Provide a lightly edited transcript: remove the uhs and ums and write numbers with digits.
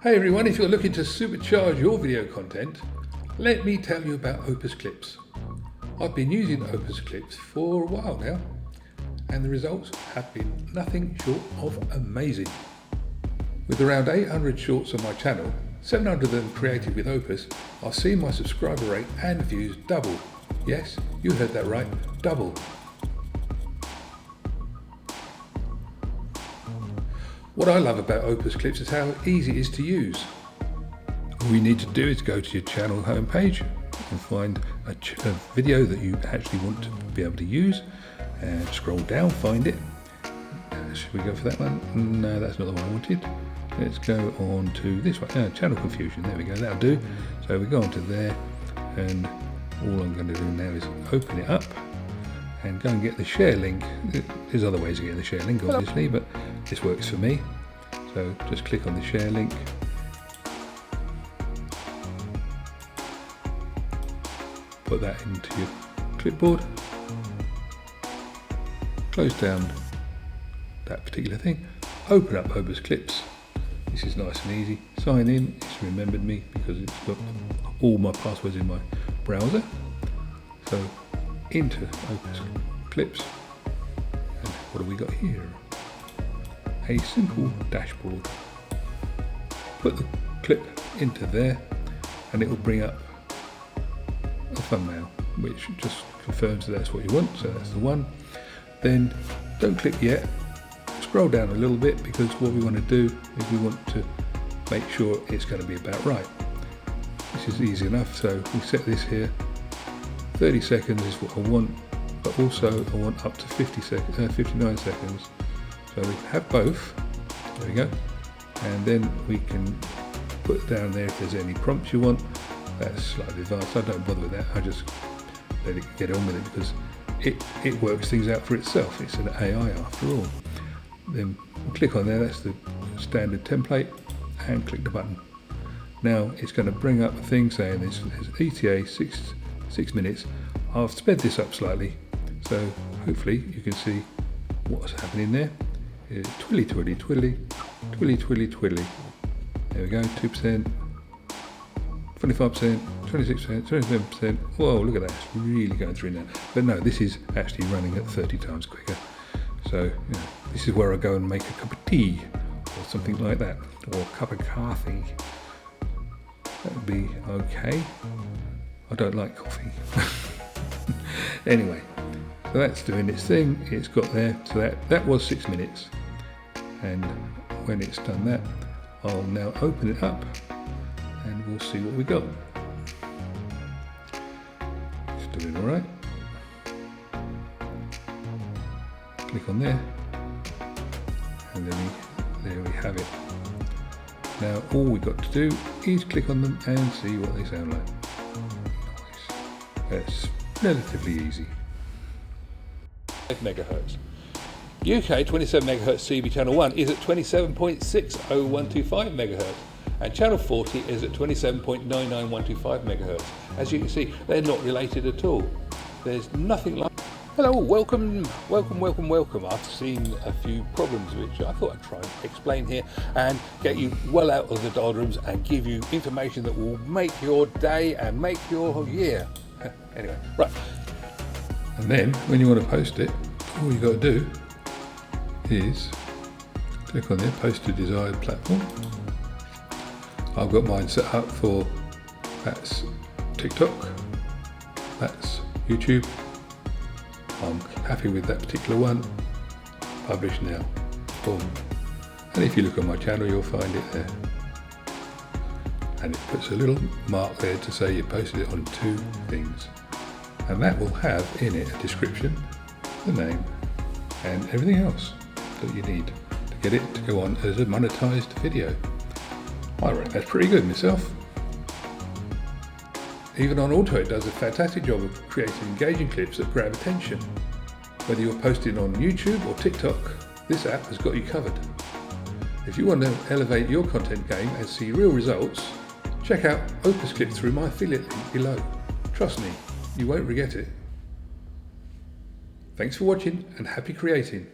Hey everyone, if you're looking to supercharge your video content, let me tell you about Opus Clips. I've been using Opus Clips for a while now, and the results have been nothing short of amazing. With around 800 shorts on my channel, 700 of them created with Opus, I've seen my subscriber rate and views double. Yes, you heard that right, double. What I love about Opus Clips is how easy it is to use. All you need to do is go to your channel homepage and find a video that you actually want to be able to use, and scroll down, find it. Should we go for that one? No, that's not the one I wanted. Let's go on to this one, channel confusion. There we go, that'll do. So we go on to there, and all I'm going to do now is open it up and go and get the share link. There's other ways of getting the share link, obviously, but this works for me. So just click on the share link. Put that into your clipboard. Close down that particular thing. Open up Opus Clips. This is nice and easy. Sign in. It's remembered me because it's got all my passwords in my browser. So into Opus Clips, and what have we got here? A simple dashboard. Put the clip into there and it will bring up a thumbnail which just confirms that that's what you want, so that's the one. Then don't click yet, scroll down a little bit, because what we want to do is we want to make sure it's going to be about right. This is easy enough, so we set this here. 30 seconds is what I want, but also I want up to 59 seconds. So we have both. There we go. And then we can put down there if there's any prompts you want. That's slightly advanced. I don't bother with that. I just let it get on with it because it works things out for itself. It's an AI after all. Then click on there. That's the standard template, and click the button. Now it's going to bring up a thing saying there's ETA 6 minutes. I've sped this up slightly, so hopefully you can see what's happening there. Twilly, twilly, twilly, twilly, twilly, twilly. There we go, 2%, 25%, 26%, 27%. Whoa, look at that, it's really going through now. But no, this is actually running at 30 times quicker. So, this is where I go and make a cup of tea, or something like that, or a cup of coffee. That would be okay. I don't like coffee. Anyway, so that's doing its thing. It's got there. So that was 6 minutes. And when it's done that, I'll now open it up and we'll see what we got. It's doing all right. Click on there. And then there we have it. Now all we've got to do is click on them and see what they sound like. That's relatively easy. 5 megahertz. UK 27 megahertz CB channel 1 is at 27.60125 megahertz, and channel 40 is at 27.99125 megahertz. As you can see, they're not related at all. There's nothing like. Hello, welcome. I've seen a few problems which I thought I'd try and explain here and get you well out of the doldrums and give you information that will make your day and make your year. Anyway, right. And then when you want to post it, all you got to do is click on there, post to desired platform. I've got mine set up for, that's TikTok, that's YouTube. I'm happy with that particular one. Publish now. Boom. And if you look on my channel, you'll find it there. And it puts a little mark there to say you posted it on 2 things. And that will have in it a description, the name, and everything else that you need to get it to go on as a monetized video. I reckon that's pretty good myself. Even on Auto, it does a fantastic job of creating engaging clips that grab attention. Whether you're posting on YouTube or TikTok, this app has got you covered. If you want to elevate your content game and see real results, check out Opus Clips through my affiliate link below. Trust me, you won't regret it. Thanks for watching and happy creating.